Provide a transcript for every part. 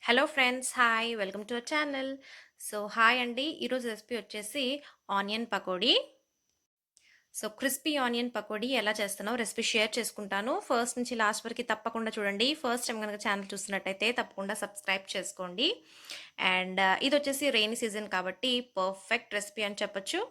Hello friends, hi! Welcome to our channel. Hi అండి. ఈరోజు recipe వచ్చేసి onion pakodi. Crispy onion pakodi ఎలా చేస్తానో రెసిపీ షేర్ చేసుకుంటాను. ఫస్ట్ నుంచి లాస్ట్ వరకు తప్పకుండా చూడండి. ఫస్ట్ టైమ్ గనక ఛానల్ చూస్తున్నట్టయితే తప్పకుండా సబ్స్క్రైబ్ చేసుకోండి. ఇదొచ్చేసి రెయినీ సీజన్ కాబట్టి పర్ఫెక్ట్ రెసిపీ అని చెప్పొచ్చు.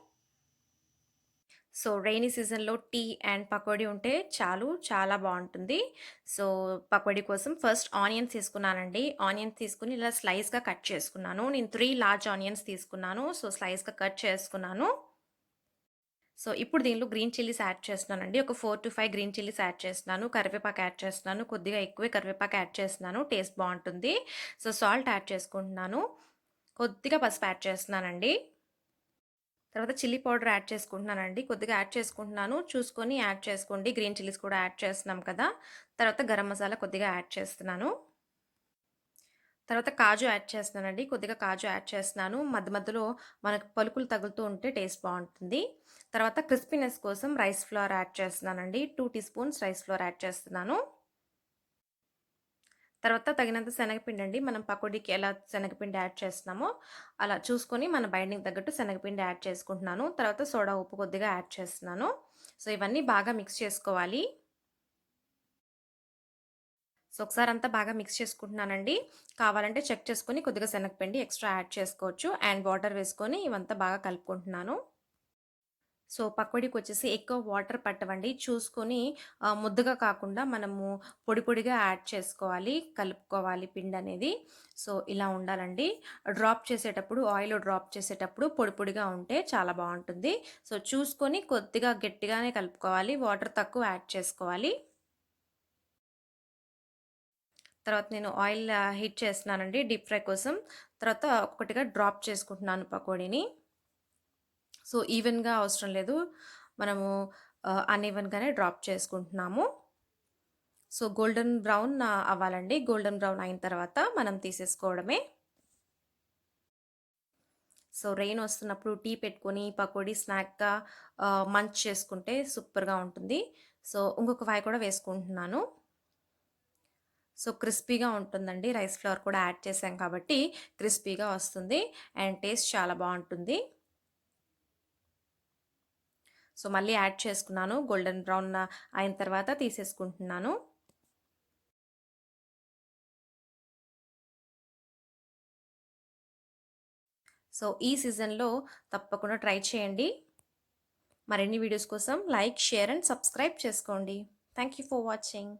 రెయినీ సీజన్‌లో టీ అండ్ పకోడీ ఉంటే చాలు చాలా బావుంటుంది. సో, పకోడీ కోసం ఫస్ట్ ఆనియన్స్ తీసుకున్నానండి. ఆనియన్స్ తీసుకొని ఇలా స్లైస్‌గా కట్ చేసుకున్నాను. నేను 3 లార్జ్ ఆనియన్స్ తీసుకున్నాను. స్లైస్‌గా కట్ చేసుకున్నాను. ఇప్పుడు దీనిలో గ్రీన్ చిల్లీస్ యాడ్ చేస్తున్నానండి. ఒక 4-5 గ్రీన్ చిల్లీస్ యాడ్ చేస్తున్నాను. కరివేపాకు యాడ్ చేస్తున్నాను. కొద్దిగా ఎక్కువే కరివేపాకు యాడ్ చేస్తున్నాను. టేస్ట్ బావుంటుంది. సాల్ట్ యాడ్ చేసుకుంటున్నాను. కొద్దిగా పసుపు యాడ్ చేస్తున్నానండి. తర్వాత చిల్లీ పౌడర్ యాడ్ చేసుకుంటున్నానండి. కొద్దిగా యాడ్ చేసుకుంటున్నాను. చూసుకొని యాడ్ చేసుకోండి. గ్రీన్ చిల్లీస్ కూడా యాడ్ చేస్తున్నాం కదా! తర్వాత గరం మసాలా కొద్దిగా యాడ్ చేస్తున్నాను. తర్వాత కాజు యాడ్ చేస్తున్నానండి. కొద్దిగా కాజు యాడ్ చేస్తున్నాను. మధ్య మధ్యలో మనకు పలుకులు తగులుతూ ఉంటే టేస్ట్ బావుంటుంది. తర్వాత క్రిస్పీనెస్ కోసం రైస్ ఫ్లోర్ యాడ్ చేస్తున్నానండి. 2 teaspoons rice flour add చేస్తున్నాను. తర్వాత తగినంత శనగపిండండి. మనం పకోడీకి ఎలా శనగపిండి యాడ్ చేస్తున్నామో, అలా చూసుకొని మన బైండింగ్ తగ్గట్టు శనగపిండి యాడ్ చేసుకుంటున్నాను. తర్వాత సోడా ఉప్పు కొద్దిగా యాడ్ చేస్తున్నాను. ఇవన్నీ బాగా మిక్స్ చేసుకోవాలి. ఒకసారంతా బాగా మిక్స్ చేసుకుంటున్నానండి. కావాలంటే చెక్ చేసుకొని కొద్దిగా శనగపిండి ఎక్స్‌ట్రా యాడ్ చేసుకోవచ్చు. అండ్ వాటర్ వేసుకొని ఇవంతా బాగా కలుపుకుంటున్నాను. పకోడీకొచ్చేసి ఎక్కువ వాటర్ పట్టవండి. చూసుకొని ముద్దగా కాకుండా మనము పొడి పొడిగా యాడ్ చేసుకోవాలి. కలుపుకోవాలి పిండనేది. ఇలా ఉండాలండి. ఆయిల్‌లో డ్రాప్ చేసేటప్పుడు పొడి పొడిగా ఉంటే చాలా బావుంటుంది. చూసుకొని కొద్దిగా గట్టిగానే కలుపుకోవాలి. వాటర్ తక్కువ యాడ్ చేసుకోవాలి. తర్వాత నేను ఆయిల్ హీట్ చేస్తున్నానండి డీప్ ఫ్రై కోసం. తర్వాత ఒక్కొక్కటిగా డ్రాప్ చేసుకుంటున్నాను పకోడీని. ఈవెన్‌గా అవసరం లేదు. మనము అన్‌ఈవెన్‌గానే డ్రాప్ చేసుకుంటున్నాము. గోల్డెన్ బ్రౌన్ అవ్వాలండి. గోల్డెన్ బ్రౌన్ అయిన తర్వాత మనం తీసేసుకోవడమే. రెయిన్ వస్తున్నప్పుడు టీ పెట్టుకొని పకోడీ స్నాక్‌గా మంచ్ చేసుకుంటే సూపర్‌గా ఉంటుంది. ఇంకొక వాయి కూడా వేసుకుంటున్నాను. క్రిస్పీగా ఉంటుందండి. రైస్ ఫ్లోర్ కూడా యాడ్ చేశాం కాబట్టి క్రిస్పీగా వస్తుంది. అండ్ టేస్ట్ చాలా బావుంటుంది. మళ్ళీ యాడ్ చేసుకున్నాను. గోల్డెన్ బ్రౌన్ అయిన తర్వాత తీసేసుకుంటున్నాను. ఈ సీజన్‌లో తప్పకుండా ట్రై చేయండి. మరిన్ని వీడియోస్ కోసం లైక్, షేర్ అండ్ సబ్స్క్రైబ్ చేసుకోండి. Thank you for watching.